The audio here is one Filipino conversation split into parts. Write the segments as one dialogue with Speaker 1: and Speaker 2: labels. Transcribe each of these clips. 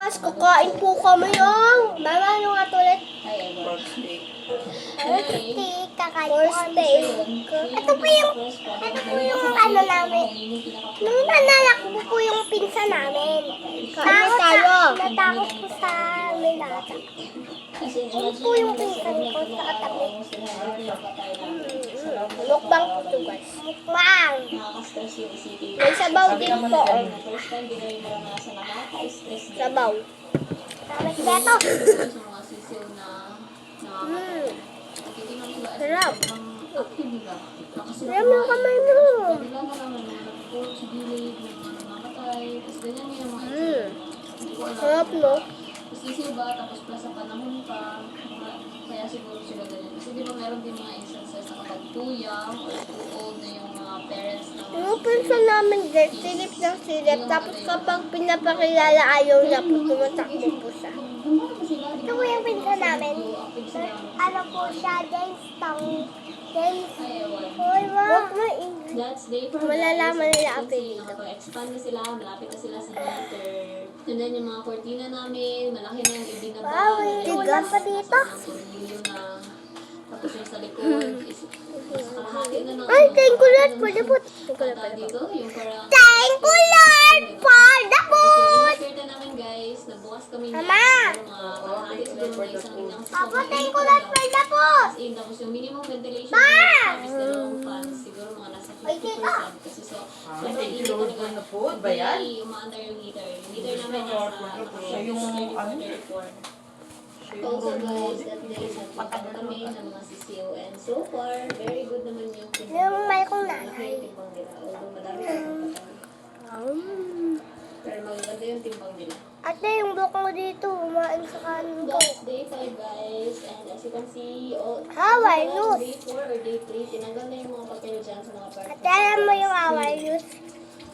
Speaker 1: Mas kukain po kami yung mama yung atulit.
Speaker 2: Pork steak.
Speaker 1: Pork steak, kakain po kami. Ito po yung ano namin. Nung nanalak po yung pinsa namin. Kain tayo. Natakot po sa milata. Ano po yung pinsan ko sa katabi? Mukbang po ito guys. Mukbang! May sabaw din po. Sabaw. Tapos dito. Sarap. Sarap yung kamay mo. Sarap no?
Speaker 3: Sisiw ba, tapos plus sa panahon pa, kaya siguro sila ganyan. Kasi di ba meron din mga instances na kapag too young or too old na yung mga parents na
Speaker 1: Yung pinsan namin guys, silip ng silip. Tapos kapag pinapakilala ayaw na po, tumatakbo po siya. Ito po yung pinsan namin. Ano po siya, James Tong. James. Hoy, wag mo English.
Speaker 3: that's day for
Speaker 1: Malalaman nila ang
Speaker 3: kasi
Speaker 1: apelido.
Speaker 3: nakapag-expand na sila, malapit na sila sa winter. And then yung mga cortina namin, malaki na yung ibinaba.
Speaker 1: Wow, tigas pa dito.
Speaker 3: Tapos yung sa likod, is kalahati na ng
Speaker 1: Ay, thank you Lord for the boot.
Speaker 3: kanta dito, yung parang
Speaker 1: Thank you Lord for the boot.
Speaker 3: yung na namin guys, nagbukas kami niya.
Speaker 1: Mama!
Speaker 3: Kalahati siguro ng isang inyang
Speaker 1: Papa, thank you Lord for the boot.
Speaker 3: tapos yung minimum ventilation
Speaker 1: Ma!
Speaker 3: is dalawang fans, siguro mga nasa 50%. Kasi so, sobrang init
Speaker 2: Load
Speaker 3: talaga.
Speaker 2: na food ba yan?
Speaker 3: Hindi umaandar yung heater. Yung heater namin nasa
Speaker 2: So yung ano?
Speaker 3: 34. Also guys, that day nagpunta kami ng mga sisiyo and so far, very good naman yung timbang.
Speaker 1: Yung may kong
Speaker 3: Malaki
Speaker 1: nanay.
Speaker 3: yung timbang nila. Although madami pa pero maganda yung timbang nila.
Speaker 1: Ate, yung buhok mo dito, umain sa kanin ko.
Speaker 3: That's day 5 guys, and as you can see,
Speaker 1: Hawai
Speaker 3: ano,
Speaker 1: news.
Speaker 3: day 4 or day 3, tinanggal na yung mga papel dyan sa mga parts.
Speaker 1: Ate, alam mo yung away news?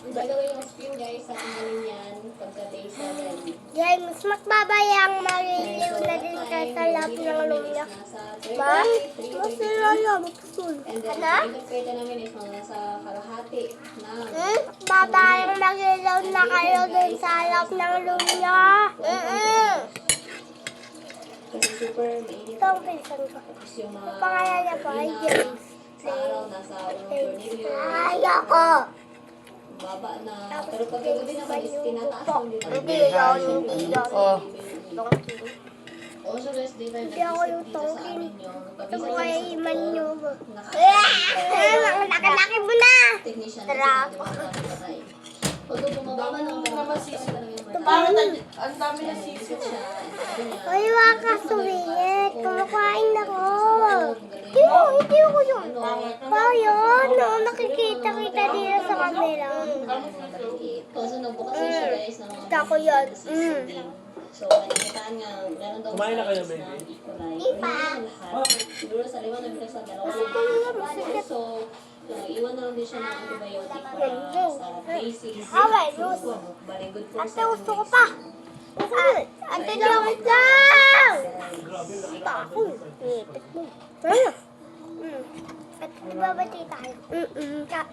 Speaker 3: By the way, yung spring guys, sa tanggalin yan pagka day 7.
Speaker 1: James, magbabayang mariliw na din kayo sa lap ng lumya. Ba? Masira yan, magkasul.
Speaker 3: And then,
Speaker 1: Ano?
Speaker 3: yung pwede namin is mga nasa kalahati na
Speaker 1: Babayang mariliw na kayo din sa lap ng lumya.
Speaker 3: kasi super mainit.
Speaker 1: Ito ang pinsan ko.
Speaker 3: Tapos yung mga
Speaker 1: Ang pangalan niya po ay James.
Speaker 3: sa araw, nasa unang tornilyo.
Speaker 1: Ay, ako.
Speaker 3: Baba na. Pero pag gabi naman is tinataas lang dito.
Speaker 1: Hindi yun, hindi yun.
Speaker 2: Oh.
Speaker 3: Also guys, di ba
Speaker 1: Hindi ako yung
Speaker 3: dito sa
Speaker 1: tongkin.
Speaker 3: amin yung
Speaker 1: Ito ko ay manyo mo.
Speaker 3: naka-
Speaker 1: Ang laki-laki mo na.
Speaker 3: technician
Speaker 1: Trap.
Speaker 3: na patay. Although bumaba ng
Speaker 2: Parang ang dami na sisip.
Speaker 1: Uy, waka sumingit. Kumakain ako. Hindi ako yun. Wow, yun. No, nakikita-kita dito sa camera.
Speaker 3: Also nagbukas na siya guys ng mga
Speaker 1: Kita ko yun.
Speaker 3: So, nakikitaan nga, meron daw
Speaker 2: Kumain na kayo,
Speaker 3: sizes
Speaker 2: baby?
Speaker 3: na equalize.
Speaker 1: Di pa.
Speaker 3: Siguro sa lima na sa dalawa. So, iwan na lang din siya ng antibiotic para sa basics.
Speaker 1: Away, Luz.
Speaker 3: Bali, good for
Speaker 1: Ate, gusto ko pa. Ate, dawit lang. Tako. Ipit mo. Ano? At ibabati tayo.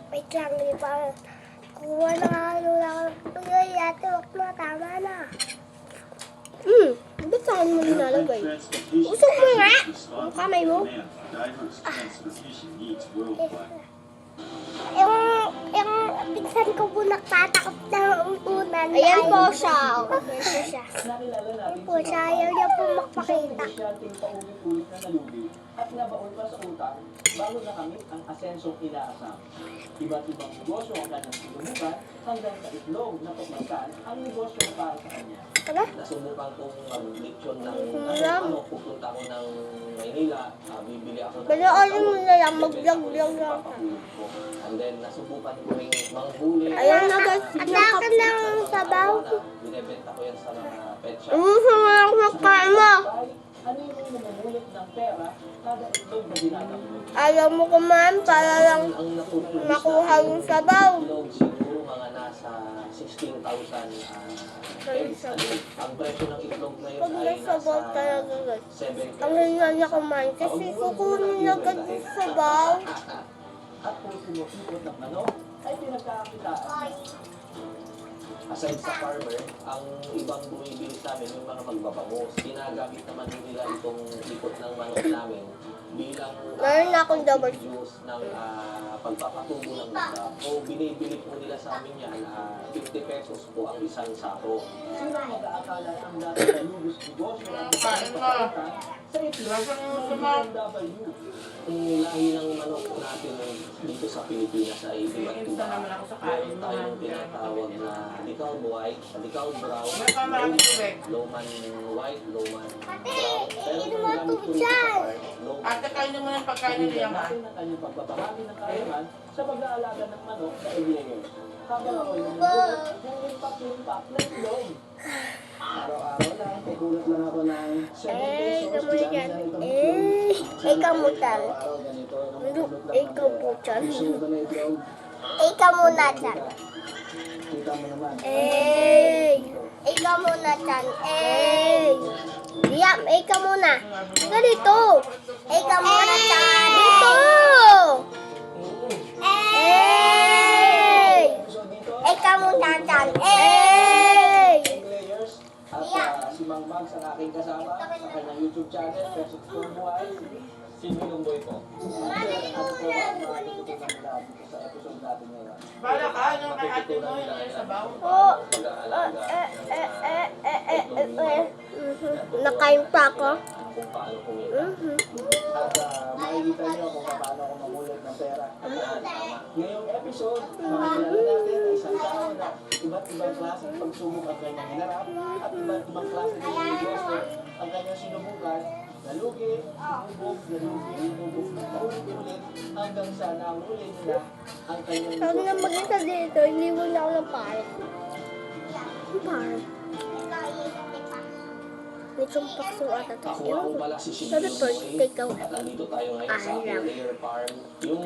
Speaker 1: Wait lang, di ba? Kuha na ano lang. Uy, ate, wag na. Tama na. Ba't saan mo nilalagay? Usok mo nga! Ang kamay mo. Yung pinsan ko po nagtatakot ng unan. Ayan po siya. Ayan po siya. Ayan po siya. Ayaw niya po makpakita.
Speaker 4: Paulit-ulit na nalubi at nabaon pa sa utang bago nakamit ang asensong inaasam. Iba't ibang negosyo ang kanyang sinumukan hanggang sa itlog na pagmasal ang negosyo para sa kanya.
Speaker 1: Ano?
Speaker 5: Nasubukan kong mag-leksyon ng
Speaker 1: Alam.
Speaker 5: pupunta ako ng Maynila, bibili ako ng
Speaker 1: Baloorin mo na lang. Mag-vlog-vlog lang.
Speaker 5: and then nasubukan ko rin manghuli.
Speaker 1: Ayan na guys. Anak ng sabaw.
Speaker 5: Binebenta ko yan sa mga pet shop.
Speaker 1: Gusto mo lang magkain mo.
Speaker 4: Ano yung namumulit ng pera kada itlog na dinadamo?
Speaker 1: Ayaw mo kumain para lang
Speaker 5: Ang natutulis
Speaker 1: makuha yung sabaw.
Speaker 5: itlog siguro mga nasa 16,000 eggs. Ang presyo ng itlog na yun
Speaker 1: Pag
Speaker 5: ay
Speaker 1: may sabaw
Speaker 5: nasa
Speaker 1: talaga guys.
Speaker 5: 7
Speaker 1: Ang hina niya kumain kasi kukunin niya agad yung sabaw.
Speaker 4: At kung sumukipot ng manok ay pinagkakakitaan.
Speaker 5: aside sa farmer, ang ibang bumibili sa amin yung mga magbabangus. Ginagamit naman din nila itong ikot ng manok namin bilang
Speaker 1: Meron na akong double.
Speaker 5: use ng pagpapatubo ng manok. O binibili po nila sa amin yan, 50 pesos po ang isang sako.
Speaker 4: Sino ang mag-aakala ang dati na lubos negosyo ang pagpapalitan sa itlog ng BMW?
Speaker 5: Ang lahi ng manok natin dito sa Pilipinas ay iba't iba.
Speaker 2: naman ako sa kain
Speaker 5: Meron tayong tinatawag na decal white, decal brown,
Speaker 2: maraming tubig.
Speaker 5: lowman white, lowman brown. Pero
Speaker 1: iinom
Speaker 5: yung
Speaker 1: mo
Speaker 5: gamit ko
Speaker 1: tubig
Speaker 5: rin sa
Speaker 1: dyan.
Speaker 5: farm, lowman.
Speaker 2: Ate, kainin mo ng pagkain nila yan, ha?
Speaker 4: natin ang kanyang pagbabarami ng kaalaman sa pag-aalaga ng manok sa Eliager. Habang ako'y namumulot ng limpak-limpak na itlog. Araw-araw lang, kukulat lang ako ng 7 pesos.
Speaker 1: Kamu yan.
Speaker 4: Dami na itong
Speaker 1: Kamutan.
Speaker 4: Araw-araw ganito, namumulot lang ng
Speaker 1: Kamutan.
Speaker 4: Gusto mo ba na itlog?
Speaker 1: Ikaw muna dyan.
Speaker 4: Kita mo naman.
Speaker 1: Ikaw muna dyan. Liam, ikaw muna. Ikaw dito. Ikaw muna dyan. Dito.
Speaker 4: So dito,
Speaker 1: Ikaw muna dyan.
Speaker 4: layers at si Mang Mags ang aking kasama sa kanyang YouTube channel, Pesok Buhay.
Speaker 5: Si Minong Boy po.
Speaker 4: Ano po ang matututunan nila sa episode natin ngayon?
Speaker 2: Bala ka, yung kay ate mo, yung may sabaw.
Speaker 1: Oh.
Speaker 5: Pag-aalaga
Speaker 1: Nakain pa ako.
Speaker 5: kung paano kumita.
Speaker 4: At makikita niyo kung paano ako mamulot ng pera. Ngayong episode, makikilala natin ang isang tao na iba't ibang klaseng pagsubok ang kanyang hinarap at iba't ibang klaseng negosyo ang kanyang sinubukan. Nalugi, sinubok, paulit-ulit hanggang sa nahuli nila ang kanyang
Speaker 1: Sabi na mag-isa dito, hindi mo na ako ng park. Park. Lechong pakso ata to.
Speaker 5: Ako nga po pala si
Speaker 1: Sabi
Speaker 5: Silvio
Speaker 1: po,
Speaker 5: Moy.
Speaker 1: take out.
Speaker 5: At nandito tayo ngayon sa
Speaker 1: Alam.
Speaker 5: Layer Farm. Yung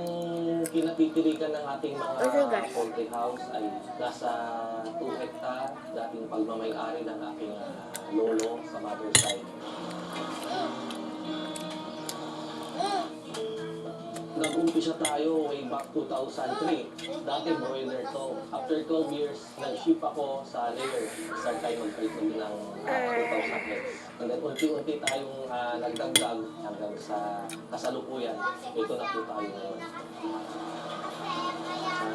Speaker 5: kinatitirikan ng ating mga
Speaker 1: Sige.
Speaker 5: poultry house ay nasa 2 hectare. Dating pagmamayari ng aking lolo sa mother side. Nag-umpisa tayo way back 2003. Dati broiler to. After 12 years, nag-ship ako sa layer. Start tayo mag-treatment ng 2,000 heads. And then unti-unti tayong nagdagdag hanggang sa kasalukuyan. Ito na po tayo ngayon.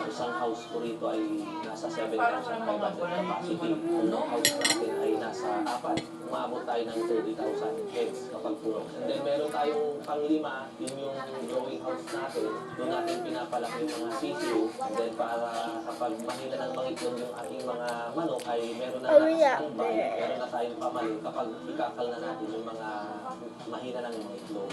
Speaker 5: Isang house ko rito ay nasa 7,500 capacity. Ang house natin ay nasa 4. Umabot tayo ng 30,000 heads kapag puno. And then meron tayong pang-5, yun yung growing house natin. Doon natin pinapalaki yung mga CCO. And then para kapag mahina ng mangitlog yung ating mga manok ay meron na naka-standby, meron na tayong pamaling kapag ikakal na natin yung mga mahina ng mga itlog.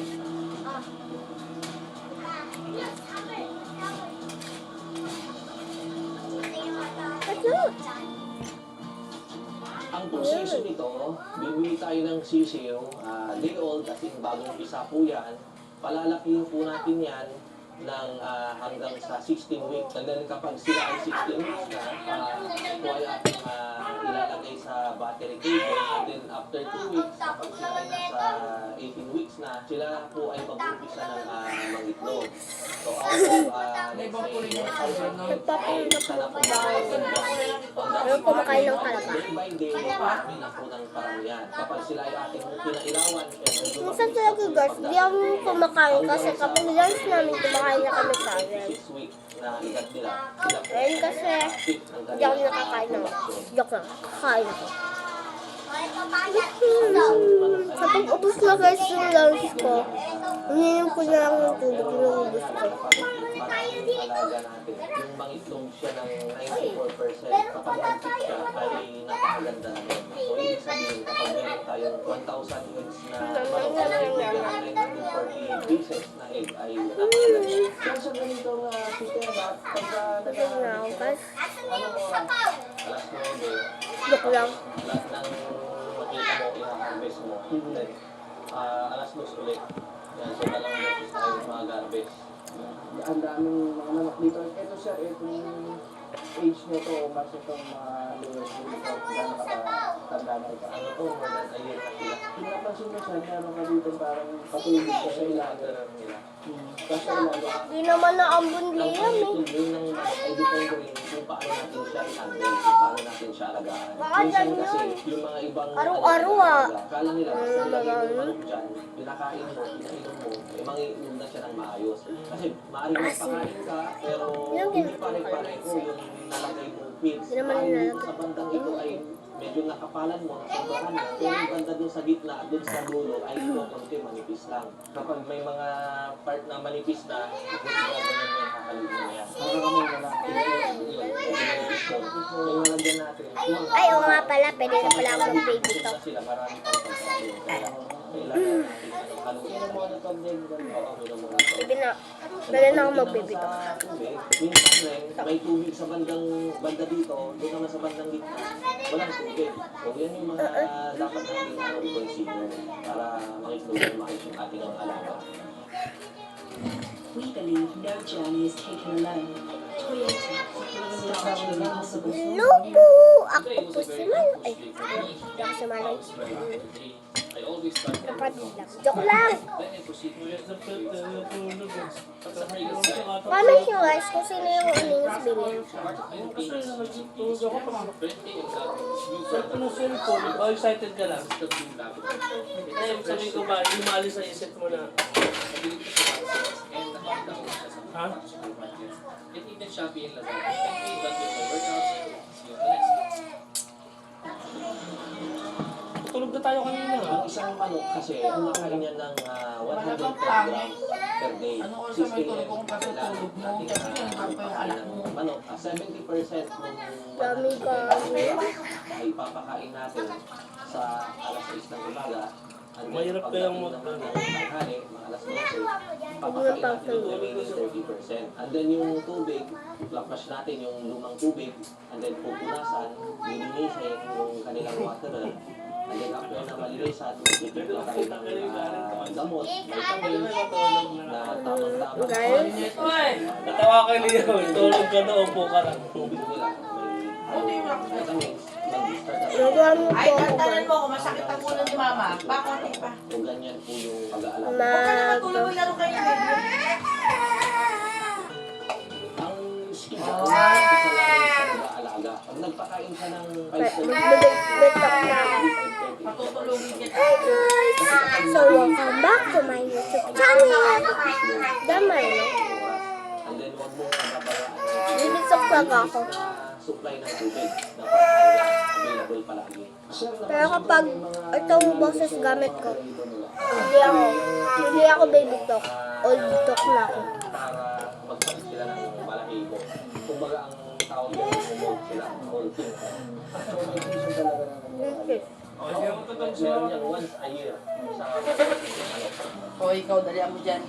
Speaker 5: Ang proseso nito, bibili tayo ng sisiyo, day old, kasi bagong pisa po yan. Palalakihin po natin yan ng hanggang sa 16 weeks. And then kapag sila ay 16 weeks na, ito ay ating ilalagay sa battery cage. And then after 2 weeks, kapag sila ay nasa 18 weeks na, sila po ay mag-umpisa ng mangitlog. So out of, let's say, 1,000 eggs, ay isa na po
Speaker 1: Ayaw kumakain ng kalaba.
Speaker 5: day by day, may na po ng paramihan. Kapag sila ay ating pinailawan,
Speaker 1: Minsan talaga guys, di ako kumakain kasi kapag lunch namin kumakain na kami sa amin.
Speaker 5: 6 weeks na edad nila, sila po
Speaker 1: Ngayon kasi, di ako nakakain ng joke lang, kakain ako. Sa pag-ubos na guys yung lunch ko, ininom ko na lang yung tubig yung ubos ko.
Speaker 5: alaga natin. Yung mangitlog siya ng 94% kapag antik siya ay napakaganda na yun. So, ibig sabihin, kapag meron tayong 1,000 eggs na bigyan natin ng 40 pieces na egg ay napakaganda.
Speaker 4: Kaya sa ganitong sistema, pagka
Speaker 1: Ito na ako guys.
Speaker 4: anong oras?
Speaker 5: Alas 9,
Speaker 1: Joke lang.
Speaker 5: lahat ng makita mo, i-harvest mo. Then, alas 2 ulit. Yan, so dalawang beses tayo mag-harvest.
Speaker 4: Ang daming mga manok dito. Ito sir, itong age nito, mas itong mga tanda na ito.
Speaker 5: Ano to, more than a year na sila.
Speaker 4: Kung napansin mo siya, meron ka dito parang patulog ka sa ilaga.
Speaker 5: Nila.
Speaker 4: Kasi ilaga.
Speaker 1: Di naman naambon
Speaker 5: Ang
Speaker 1: Liam eh.
Speaker 5: pagtutulong ng ay depende rin kung paano natin siya i-handle, kung paano natin siya alagaan.
Speaker 1: Baka
Speaker 5: Minsan
Speaker 1: dyan
Speaker 5: kasi,
Speaker 1: yun.
Speaker 5: yung mga ibang
Speaker 1: Araw-araw,
Speaker 5: alaga, akala nila, basta nilagay mo
Speaker 1: Ano
Speaker 5: yung manok dyan, pinakain mo, pinainom mo, eh mangiinom na siya ng maayos. Kasi maaaring magpakain ka, pero hindi pare-pareho yung nalagay mo feeds.
Speaker 1: Hindi naman
Speaker 5: Dahil
Speaker 1: nilalagay.
Speaker 5: sa bandang ito ay medyo nakapalan mo, nasobrahan mo, pero yung banda dun sa gitna, dun sa dulo, ay konti manipis lang. Kapag may mga part na manipis na, ganyan mo yung kakalugin na yan.
Speaker 4: Para kami lalaki.
Speaker 5: Yung nalagyan natin, yung
Speaker 1: Ay, oo nga pala. Pwede na pala ako mag-baby talk.
Speaker 5: sila, marami pang pagkain. Kaya, kailangan natin kalugin.
Speaker 4: Sino mo na pag din
Speaker 5: Oo, minumura.
Speaker 1: Pwede na. Pwede na ako mag-baby talk.
Speaker 5: Sa tubig, minsan rin, may tubig sa banda dito, doon naman sa bandang gitna, walang tubig. So yan yung mga dapat natin consider para makikita makikita yung ating mga alaga.
Speaker 6: We believe no journey is taken alone. Toyota, start your impossible.
Speaker 1: Hello po! Ako po si Mal. Ay, hindi ako si Maloy. Kapatid lang. Joke lang! Comment nyo guys kung sino yung uling bilhin.
Speaker 2: Excited ka lang. Sabihin ko ba, lumali sa isip mo na. Ha? Tulog na tayo kanina.
Speaker 5: Ang isang manok kasi, kumakain niya ng 110 grams per day. 6 a.m. kailangan natin pagpakain ng manok. 70% ng
Speaker 1: Dami
Speaker 5: 110
Speaker 1: ka.
Speaker 5: ay papakain natin sa alas 6 ng umaga. And then,
Speaker 2: Mahirap kayang
Speaker 5: pagdating naman ng tanghali, mga alas 12, papakain natin yung remaining 30%. And then yung tubig, flush natin yung lumang tubig, and then pupunasan, lilinisin yung kanilang waterer. And then after na malinisan, titipla tayo ng gamot, vitamins, na tamang-tama.
Speaker 1: Guys,
Speaker 2: Natawa ka niya. Tulog ka na, upo ka lang.
Speaker 5: Tubig nila, may vitamins, mag-start na
Speaker 1: nagawa mo po
Speaker 7: Ay,
Speaker 1: ako
Speaker 7: dandanan
Speaker 1: guys.
Speaker 7: mo kung masakit ang ulo ni Mama. Bakit pa?
Speaker 5: So ganyan po yung pag-aalala.
Speaker 7: Matulog mo laro kayo ng baby.
Speaker 5: Ang skill isa lang sa pag-aalaga. Pag nagpakain ka ng 5
Speaker 1: Mag-baby talk na ako.
Speaker 7: Matutulogin kita.
Speaker 1: Hi guys! So welcome back to my YouTube channel. Damay, no?
Speaker 5: And then wag mo babayaan
Speaker 1: Bibisok talaga ako.
Speaker 5: supply ng tubig. Dapat available palagi.
Speaker 1: Pero kapag itong boses gamit ko, hindi ako baby talk. Old talk na ako.
Speaker 5: Para magpalit sila ng balahibo. Kumbaga ang tawag yan, mold sila. Molting. Meron yan once a year sa
Speaker 7: O, ikaw, dalihan mo dyan.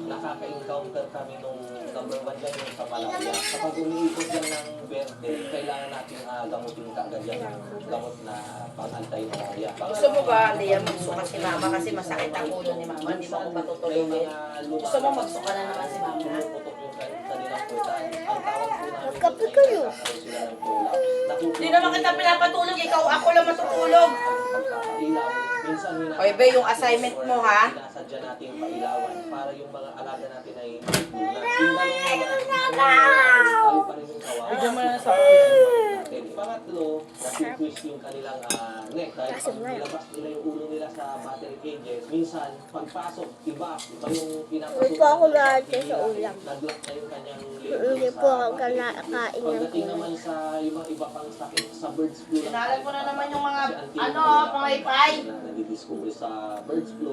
Speaker 5: nakaka-encounter kami nung number 1 dyan yung sa Malaya. Kapag umiikot yan ng berde, kailangan natin gamutin kaagad yan ng gamot na pang-antay-malaria.
Speaker 7: Gusto mo ba, Liam, magsuka si Mama kasi masakit ang ulo ni Mama? Hindi mo ako matutulogin. Gusto mo magsuka na naman si Mama?
Speaker 5: Pumuputok yung kanilang putan. Ang tawag po namin
Speaker 1: Magkape
Speaker 5: ay
Speaker 1: kayo.
Speaker 5: nagkakaroon sila ng tulak.
Speaker 7: Hindi naman kita pinapatulog, ikaw ako lang matutulog.
Speaker 5: Pagkakailaw, minsan
Speaker 7: Oy, Be, yung assignment mo, ha?
Speaker 5: Sinasadya natin pailawan para yung mga alaga natin ay maglunan. Yung dalawang tayo pa rin yung kawawa.
Speaker 2: Bigyan mo na sa
Speaker 5: natin. Pangatlo, nasi-twist yung kanilang neck dahil pag nilabas nila yung ulo nila sa battery cages, minsan pagpasok, iba yung pinapasok.
Speaker 1: Hindi po ako natin sa ulam.
Speaker 5: Nag-lock na yung kanyang
Speaker 1: Hindi po ako kain ng
Speaker 5: Pagdating
Speaker 1: ulam.
Speaker 5: naman sa yung mga iba pang sakit sa birds flu.
Speaker 7: Sinalag mo na naman yung mga,
Speaker 5: Si Auntie
Speaker 7: ano,
Speaker 5: Maria,
Speaker 7: pangaypay.
Speaker 5: na nadidiscover sa birds flu.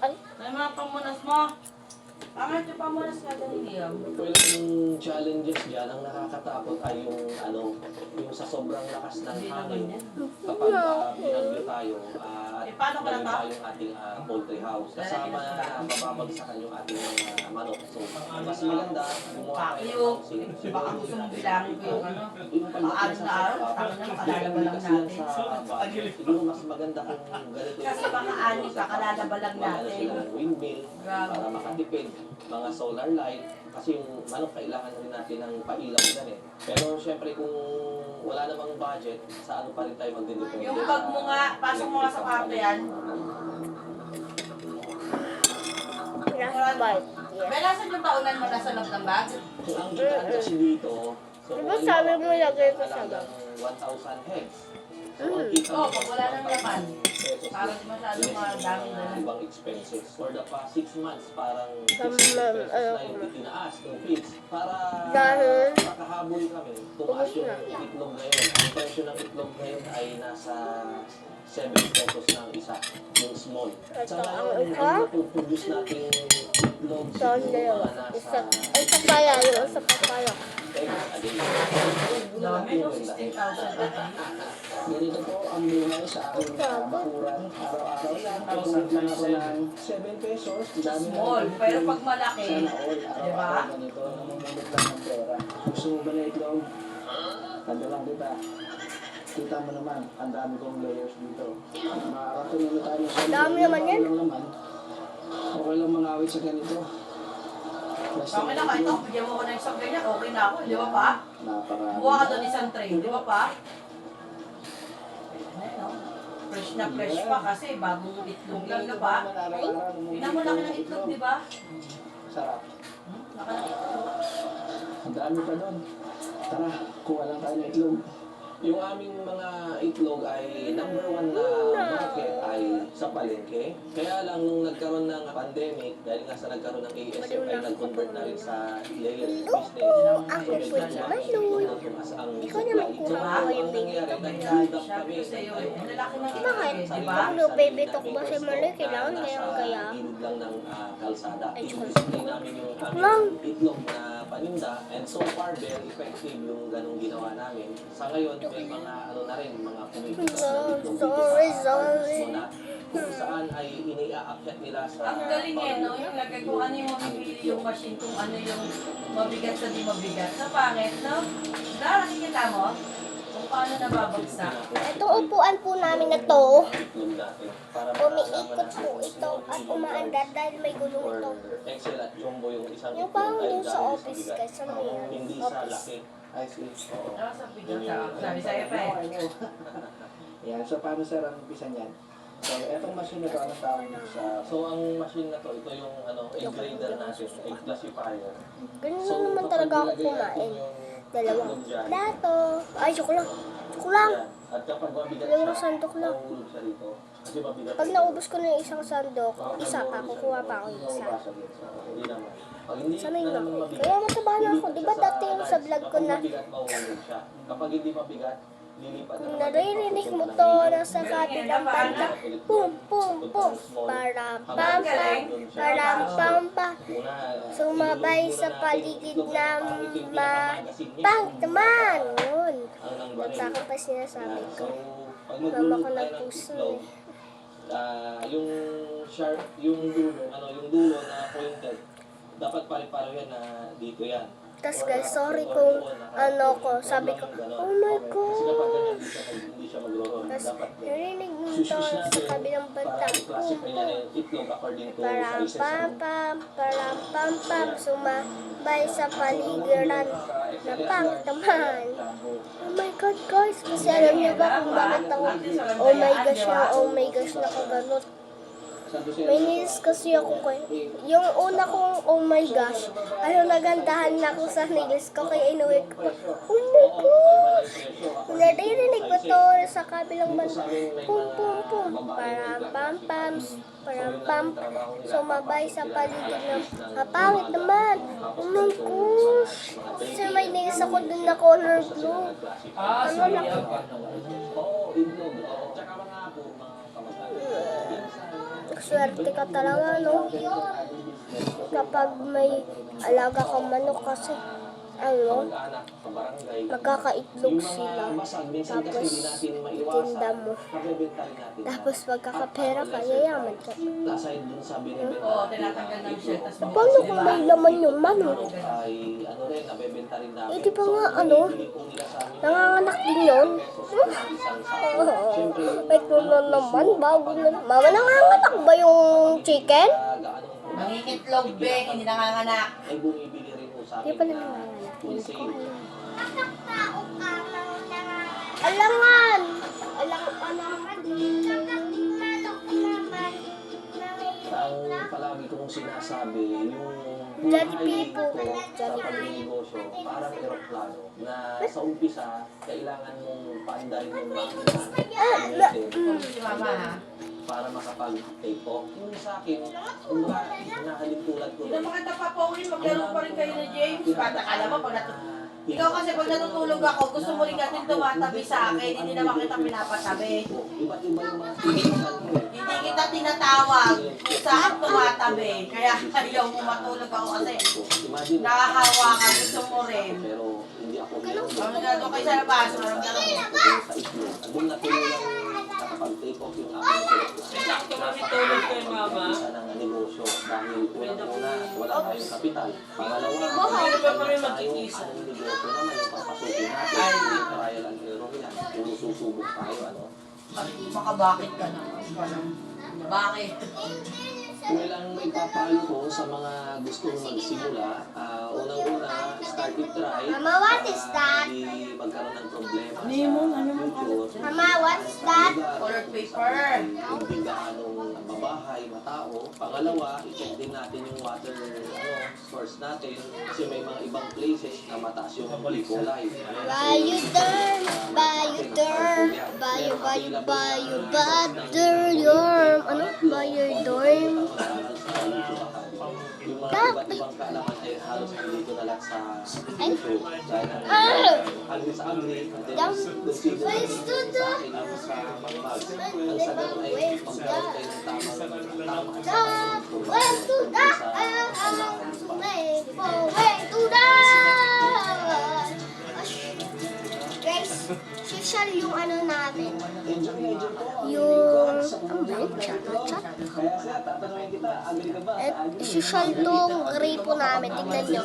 Speaker 1: Ay,
Speaker 7: Ano yung mga pamunas mo? Mama, ito pamunas nga dali, Liam.
Speaker 5: Well, yung challenges dyan, ang nakakatakot ay yung sa sobrang lakas ng hangin. Kapag binagyo tayo, at
Speaker 7: paano ka na
Speaker 5: Ganun
Speaker 7: to?
Speaker 5: pa yung ating poultry house. Kasama na mababagsakan yung ating mga manok. So, mas maganda, gumawa tayo ng
Speaker 7: Baka gusto mong bilangin ko yung ano.
Speaker 5: yung
Speaker 7: Araw na araw, tama na, makalalaba lang
Speaker 5: kasi yan
Speaker 7: natin.
Speaker 5: sa budget. Siguro mas maganda kung ganito yung
Speaker 7: Kasi mga ani ka, kalalaba lang
Speaker 5: Magana
Speaker 7: natin.
Speaker 5: sila ng windmill
Speaker 7: Grabe.
Speaker 5: para makatipid. Mga solar light. Kasi yung manok, kailangan rin natin ng pailaw yan eh. Pero syempre kung wala namang budget, sa ano pa rin tayo magdidepende.
Speaker 7: Yung bag mo nga, pasok mo nga sa kwarto yan.
Speaker 1: Last bite. Yes.
Speaker 7: May nasan yung taunan mo nasa loob ng bag?
Speaker 5: So ang gitaan kasi dito, so
Speaker 1: Diba sabi mo lagay ko sa bag?
Speaker 5: 1,000 heads. So ang kita
Speaker 7: Oo,
Speaker 5: mo,
Speaker 7: pag wala nang laman.
Speaker 5: pesos
Speaker 7: Para di masyadong madami na lang.
Speaker 5: ibang expenses. For the past 6 months, parang 6
Speaker 1: Tama,
Speaker 5: pesos na
Speaker 1: ayoko
Speaker 5: yung
Speaker 1: na.
Speaker 5: itinaas ng fees. Para
Speaker 1: Dahil?
Speaker 5: makahabol kami, tumaas yung itlog ngayon. Ang presyo ng itlog ngayon ay nasa 7 pesos na ang isa, yung small.
Speaker 1: Ito
Speaker 5: Sa
Speaker 1: ang
Speaker 5: ngayon,
Speaker 1: isa?
Speaker 5: ang produce nating itlog
Speaker 1: Ito ang
Speaker 5: siguro
Speaker 1: dalawa.
Speaker 5: mga
Speaker 1: Isa.
Speaker 5: nasa
Speaker 1: Ay, papaya. Yung isa papaya.
Speaker 7: Dami no, 16,000 a day.
Speaker 4: Ganito po ang buhay sa aking bakuran. Araw-araw lang, tutulog lang ako ng 7 pesos. Dami na
Speaker 7: Small,
Speaker 4: ng
Speaker 7: pero
Speaker 4: itlog.
Speaker 7: pag malaki,
Speaker 4: Sana all,
Speaker 7: di ba?
Speaker 4: araw-araw ganito, namumulot lang ng pera. Gusto mo ba na itlog? Tanda lang kita. Kita mo naman, ang dami kong layers dito. Makakatuloy na tayo sa
Speaker 1: Dami naman yan.
Speaker 4: Okay lang naman. Okay lang mangawit sa ganito. Basta
Speaker 7: okay na kahit ako, bigyan mo ko ng isang ganyan, okay na ako, di ba pa?
Speaker 4: Napaka.
Speaker 7: Buha ka doon isang tray, di ba pa? Ayun, no? Fresh na fresh pa kasi bagong itlog lang, di ba? Tingnan mo laki ng itlog, di ba?
Speaker 4: Sarap.
Speaker 7: Laki ng itlog.
Speaker 4: Ang dami pa doon. Tara, kuha lang tayo ng itlog.
Speaker 5: Yung aming mga itlog ay number 1 na market ay sa palengke. Kaya lang nung nagkaroon ng pandemic, dahil nga sa nagkaroon ng ASF ay nag-convert na rin sa layer business.
Speaker 1: Ako po si Malu.
Speaker 5: tumaas ang
Speaker 1: Ikaw naman
Speaker 5: supply.
Speaker 1: kuha
Speaker 5: So,
Speaker 1: ko yung
Speaker 5: ang nangyari,
Speaker 1: baby
Speaker 5: nag-build up
Speaker 7: Sabi
Speaker 5: kami.
Speaker 7: ko sa iyo,
Speaker 5: Ay,
Speaker 7: ang lalaki ng
Speaker 1: Bakit?
Speaker 7: itlog, di ba?
Speaker 1: Pag baby talk ba si Malu, kailangan
Speaker 5: nasa
Speaker 1: kayang kaya.
Speaker 5: gilid lang ng kalsada.
Speaker 1: Ay,
Speaker 5: I-display namin yung
Speaker 1: Lang.
Speaker 5: aming itlog na paninda and so far very effective yung ganong ginawa namin. Sa ngayon, may mga ano na rin, mga pumipito na itlog dito
Speaker 1: Sorry,
Speaker 5: sa
Speaker 1: sorry.
Speaker 5: Mona, kung saan ay iniaakyat nila sa
Speaker 7: Ang galing eh, no? Yung lagay kung ano yung mamimili yung machine, kung ano yung mabigat sa di mabigat. Sa pangit, no? Dara, nakikita mo? Kung paano nababagsak.
Speaker 1: Itong upuan po namin na to,
Speaker 5: itlog natin. Para
Speaker 1: umiikot po ito at umaandar dahil may gulong
Speaker 5: or
Speaker 1: ito.
Speaker 5: Excel at jumbo yung isang
Speaker 1: Yung
Speaker 5: itlog
Speaker 1: parang
Speaker 5: ay
Speaker 1: dun sa
Speaker 5: dahil
Speaker 1: office
Speaker 5: bigat.
Speaker 1: guys, ano yan?
Speaker 5: Hindi sa
Speaker 1: Office.
Speaker 5: laki.
Speaker 4: I see.
Speaker 5: Oo.
Speaker 7: Ano sa video sa sabi sa'yo pa eh.
Speaker 4: I know. Yan, so paano sir ang umpisa niyan? So, etong machine na to, anong tawag nito sa...
Speaker 5: So ang machine na to, ito yung egg grader natin, egg classifier.
Speaker 1: Ganun
Speaker 5: So,
Speaker 1: lang naman
Speaker 5: kapag
Speaker 1: talaga ako
Speaker 5: nilagay natin
Speaker 1: kumain.
Speaker 5: yung
Speaker 1: Dalawang
Speaker 5: itlog dyan,
Speaker 1: plato. Ay, joke lang. Joke lang.
Speaker 5: yan. At kapag mabigat
Speaker 1: Dalawang
Speaker 5: siya,
Speaker 1: sandok lang.
Speaker 5: mahulog siya rito. Kasi mabigat.
Speaker 1: Pag naubos ko na yung isang sandok, isa pa, kukuha pa ako yung
Speaker 5: Hindi
Speaker 1: isa.
Speaker 5: mabasag yun. So, hindi naman. Pag hindi
Speaker 1: Sanay na
Speaker 5: naman
Speaker 1: ako.
Speaker 5: mabigat,
Speaker 1: Kaya mataba na ako.
Speaker 5: lilipat
Speaker 1: Di ba
Speaker 5: siya
Speaker 1: dati yung sa vlog ko
Speaker 5: Kapag
Speaker 1: na
Speaker 5: mabigat, mahulog siya. Kapag hindi mabigat, lilipat na naman.
Speaker 1: naririnig mo to nasa kabilang banda. Pum, pum, pum. Param, pam, pam. Param, pam, pam. Sumabay sa paligid ng mapang naman. Yun. Nagtaka pa sinasabi ko.
Speaker 5: Pag
Speaker 1: Mama ko
Speaker 5: magluluto tayo ng
Speaker 1: nagpuso
Speaker 5: itlog, yung sharp, yung dulo na pointed, dapat pare-pareho yan na dito yan.
Speaker 1: Tapos guys, sorry kung ano ko, sabi ko, oh my
Speaker 5: Kasi kapag ganyan,
Speaker 1: gosh.
Speaker 5: hindi siya magro-roll.
Speaker 1: Tapos
Speaker 5: Dapat
Speaker 1: narinig mo
Speaker 5: susus
Speaker 1: to sa
Speaker 5: natin
Speaker 1: kabilang banda.
Speaker 5: para
Speaker 1: Pum,
Speaker 5: i-classify niya na
Speaker 1: pum.
Speaker 5: yung itlog according to
Speaker 1: Param,
Speaker 5: sizes.
Speaker 1: pam, pam. Param, pam, pam. Sumabay sa paligiran na pang naman. Oh my God guys, kasi alam niyo ba kung bakit ako oh my gosh nakaganot. May nilis kasi ako kay yung una kong oh my gosh, nagandahan na ako sa nilis ko kaya inuwi ko pa. Oh my gosh! Naririnig ko to sa kabilang banda. Pum pum pum. Param pam pam. Param pam. Sumabay sa paligid ng pangit naman. Oh my gosh! Kasi may nilis ako dun na color blue. Ano lang?
Speaker 5: Oo, itlog. Tsaka mga po, mga kamag-anak.
Speaker 1: Swerte ka talaga, no? Kapag may alaga kang manok kasi
Speaker 5: kamag-anak, sa barangay.
Speaker 1: magkakaitlog
Speaker 5: Yung mga
Speaker 1: sila.
Speaker 5: basag, minsan kasi
Speaker 1: Tapos,
Speaker 5: hindi natin
Speaker 1: tinda
Speaker 5: maiwasan,
Speaker 1: mo.
Speaker 5: mabebenta rin natin.
Speaker 1: Tapos magkakapera ka, yayaman ka.
Speaker 5: Aside dun sa binibenta
Speaker 7: Oo,
Speaker 5: natin,
Speaker 7: tinatanggal ng shell, tas
Speaker 5: baka
Speaker 1: Paano
Speaker 5: sila
Speaker 1: kung may laman yung manok?
Speaker 5: ay ano rin, nabebenta rin namin.
Speaker 1: Eh, di ba
Speaker 5: So,
Speaker 1: nga, ano,
Speaker 5: binibili po nila sa amin
Speaker 1: nanganganak din yun?
Speaker 5: pesos per isang sako. Siyempre,
Speaker 1: Ito na naman, bago na. Mama, nanganganak ba yung chicken?
Speaker 7: Nangingitlog, be, hindi nanganganak.
Speaker 5: ay bumibili rin po sa
Speaker 1: Di
Speaker 5: amin
Speaker 1: pa
Speaker 5: na
Speaker 1: nanganganak.
Speaker 5: wholesale.
Speaker 1: Alangan! Alangan naman.
Speaker 5: Ang palagi kong sinasabi, yung
Speaker 1: Jollibee po.
Speaker 5: buhay ko sa pagninegosyo, parang eroplano, na sa umpisa, kailangan mong paandarin yung makina
Speaker 7: Si mama, ha?
Speaker 5: para makapag-take off. Yung sa akin, kung ba, hinahalin tulad ko.
Speaker 7: Hindi naman kita papawin, maglaro pa rin kayo ni James. Bata ka naman, pag ikaw kasi pag natutulog ako, gusto mo rin natin tumatabi sa akin, hindi naman kita pinapatabi.
Speaker 5: Iba't iba yung mga tinitnan ko.
Speaker 7: Hindi kita tinatawag kung saan tumatabi. Kaya ayaw mo matulog ako kasi
Speaker 5: Imagine,
Speaker 7: nakahawa ka, gusto mo rin.
Speaker 5: pero hindi ako
Speaker 7: Ang gano'n kayo sa labas, marang gano'n.
Speaker 5: sa islo. Doon na tuloy nakapag-take off yung aking
Speaker 2: Sakto kami tulog kay mama.
Speaker 5: isa ng negosyo dahil unang-una wala tayong kapital. Pangalawa,
Speaker 2: Hindi ba kami
Speaker 5: tayong
Speaker 2: magkikisa?
Speaker 5: anong negosyo naman yung papasukin natin. Ay, trial and error yan. Kung susubok tayo, ano.
Speaker 7: Makabakit ka na. Bakit?
Speaker 5: Kung ilang ipapayo ko sa mga gustong magsimula, unang-una, start with try.
Speaker 1: Mama, what is that?
Speaker 5: Hindi magkaroon ng problema sa future.
Speaker 1: Mama, what's that?
Speaker 7: Colored paper.
Speaker 5: Hindi gaanong mabahay, matao. Pangalawa, i-check din natin yung water source natin kasi may mga ibang places na mataas yung kulay.
Speaker 1: Bayo-dorm. Ano? Bayo-dorm.
Speaker 5: Yung mga iba't ibang kaalaman ay halos nandito na lang sa YouTube. Dahil agri sa agri, and then consider sa akin yung sa mga mags. Ang sa ganun ay magkaroon kayo ng
Speaker 1: Way to the Guys, social yung ano namin. Yung, ano ba yun? Chat.
Speaker 4: Kaya tatanungin kita, agree ka ba sa agree?
Speaker 1: Social tong gripo namin. Tignan nyo.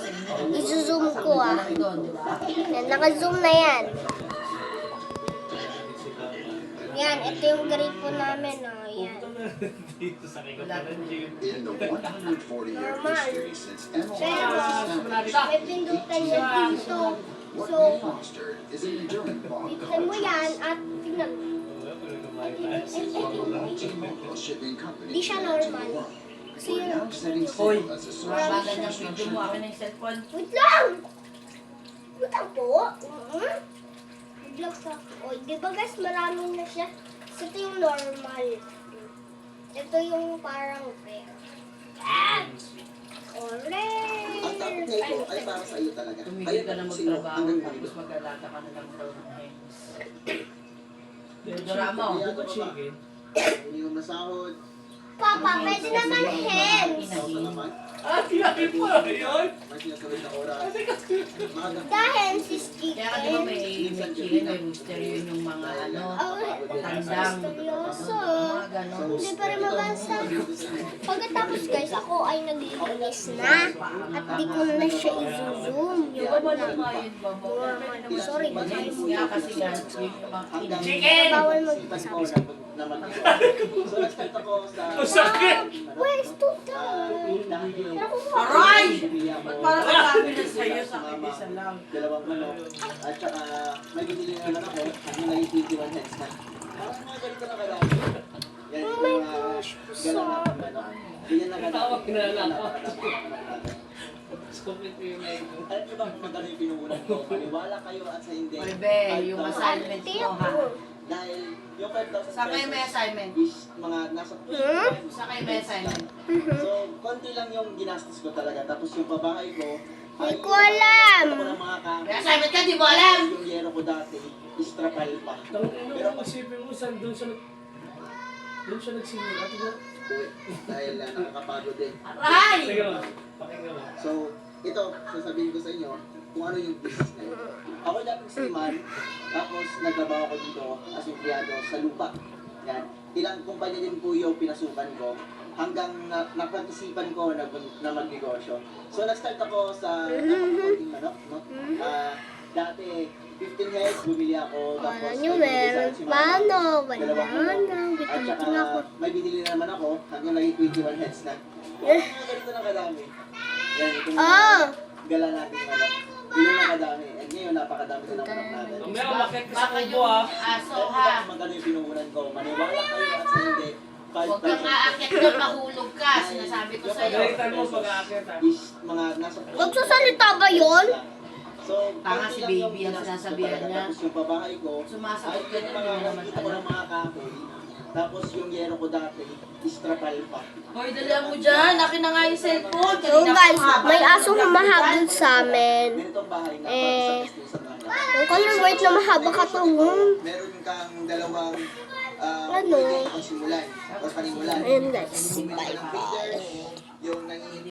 Speaker 1: I-zoom ko ah. Yan, naka-zoom na yan. Yan, ito yung gripo namin. Oh, yan.
Speaker 8: In the 140-year
Speaker 1: Normal.
Speaker 8: history since MLB
Speaker 1: Pero, may pindutan nyo dito.
Speaker 8: what
Speaker 1: So,
Speaker 8: we fostered is an enduring bond of
Speaker 1: tignan mo yan at tignan mo.
Speaker 8: a shipping company
Speaker 1: Di siya
Speaker 8: to the
Speaker 1: normal.
Speaker 8: world.
Speaker 1: Kasi
Speaker 8: We're now
Speaker 1: yung
Speaker 8: setting
Speaker 7: Hoy,
Speaker 8: sail as a source
Speaker 7: mabagal
Speaker 8: of
Speaker 7: ng video
Speaker 8: construction.
Speaker 7: mo, akin na yung cellphone.
Speaker 1: Wait lang! Wait lang po. Vlog ka. O, di ba guys, marami na siya. So, ito yung normal. Ito yung parang fair. Orange!
Speaker 9: Ang topic na ito ay para sa iyo talaga.
Speaker 7: Tumigil ka na magtrabaho,
Speaker 9: hanggang
Speaker 7: tapos mag-alata ka na lang daw ng hems.
Speaker 2: Chicken.
Speaker 7: Drama.
Speaker 2: Chicken.
Speaker 9: Hindi mo masahod.
Speaker 1: Papa, pwede naman hens.
Speaker 9: Sahod ka naman.
Speaker 2: Kinakit mo na yun?
Speaker 9: May sinasabit na oras. Maaga.
Speaker 1: The hens is
Speaker 7: Kaya ka di ba may
Speaker 1: chicken.
Speaker 7: chicken, may rooster yun yung mga ano,
Speaker 1: Oh,
Speaker 7: tandang.
Speaker 1: seryoso.
Speaker 7: Mga ganon.
Speaker 1: Hindi pa rin mabasa. Pagkatapos guys, ako ay naglilinis na. At di ko na siya i-zoom. Yung
Speaker 7: Baba
Speaker 1: ano
Speaker 7: lang nga yun, baba.
Speaker 1: Sorry.
Speaker 7: Hens nga kasi nga, yun yung mga
Speaker 9: Hanggang
Speaker 7: chicken!
Speaker 1: Bawal
Speaker 9: Pag
Speaker 1: magsabi.
Speaker 9: naman dito. So, expect ako sa...
Speaker 2: Masakit!
Speaker 1: Where's to die?
Speaker 7: Aray! Ba't parang sabi na sa'yo sa akin isa lang?
Speaker 9: Dalawang manok. At saka, may bibili naman ako. Ano na yung 21 heads na. Parang mga ganito na kalaki. Yan
Speaker 1: Oh
Speaker 9: yung
Speaker 1: my
Speaker 9: mga
Speaker 1: gosh,
Speaker 9: galang ng manok. Ganyan na kalaki.
Speaker 2: Tawag na lang ako.
Speaker 9: Napakadami.
Speaker 2: Stupid yung name.
Speaker 9: Alam niyo ba kung magkano yung pinuhunan ko? Maniwala kayo at sa hindi.
Speaker 7: Oy, be, yung
Speaker 9: 5,000.
Speaker 7: assignment mo ha.
Speaker 9: Dahil yung 5,000
Speaker 7: Sa kayo may assignment?
Speaker 9: is mga nasa
Speaker 7: Sa kayo may assignment?
Speaker 9: So, konti lang yung ginastos ko talaga. Tapos yung babae ko,
Speaker 1: Hindi ko alam.
Speaker 9: ako ng mga
Speaker 7: May assignment ka, di mo alam!
Speaker 9: Yung yero ko dati, is trapal pa.
Speaker 2: Pero isipin mo saan doon siya nagsimula.
Speaker 9: Uwi. Dahil nakakapagod din.
Speaker 7: Aray!
Speaker 2: Tingnan mo. Pakinggan mo.
Speaker 9: So, ito, sasabihin ko sa inyo, kung ano yung business na yun. Ako dating seaman, tapos nagtrabaho ako dito as empleyado sa lupa. Yan. Ilang kumpanya din po yung pinasukan ko hanggang napag-isipan ko na magnegosyo. So nag-start ako sa napakakunting manok. No? Dati, 15 heads, bumili ako. Tapos,
Speaker 1: Nyo meron. Paano? Banana.
Speaker 9: at
Speaker 1: Bitin
Speaker 9: saka,
Speaker 1: ako.
Speaker 9: may binili na naman ako hanggang naging 21 heads na. Mga ganito na kadami. Yan, itong gala natin manok. Ganun na kadami. And ngayon, napakadami na ng manok natin.
Speaker 2: Mamaya umakit ka sa kubo ah.
Speaker 7: Aso
Speaker 9: Kung
Speaker 7: ha.
Speaker 9: magkano yung pinuhunan ko, maniwala kayo at sa hindi.
Speaker 7: Huwag kang aakit na mahulog ka. Sinasabi ko sa'yo.
Speaker 2: Pagalitan mo pag-aakit ah.
Speaker 9: Is mga nasa...
Speaker 1: Magsasalita ba yun?
Speaker 9: So,
Speaker 7: Tanga
Speaker 9: konti
Speaker 7: si
Speaker 9: lang
Speaker 7: baby
Speaker 9: yung
Speaker 7: ang
Speaker 9: ginastos ko
Speaker 7: sinasabihan
Speaker 9: talaga.
Speaker 7: niya.
Speaker 9: Tapos yung babae ko,
Speaker 7: Sumasagot
Speaker 9: ay
Speaker 7: ka
Speaker 9: yung
Speaker 7: na,
Speaker 9: mga
Speaker 7: hindi naman
Speaker 9: nakikita ko ng mga kahoy. Tapos yung yero ko dati, istrapal pa.
Speaker 7: Hoy, dali mo dyan. Akin na nga yung cellphone.
Speaker 1: So guys, may asong humahabol sa amin.
Speaker 9: Ganitong bahay na
Speaker 1: Eh,
Speaker 9: isang lang.
Speaker 1: Yung color white na mahaba katawan.
Speaker 9: Meron kang dalawang
Speaker 1: Ano?
Speaker 9: pagsimulan o panimulan.
Speaker 1: Ayun guys.
Speaker 9: Bumili ka ng feeders, yung nanginginig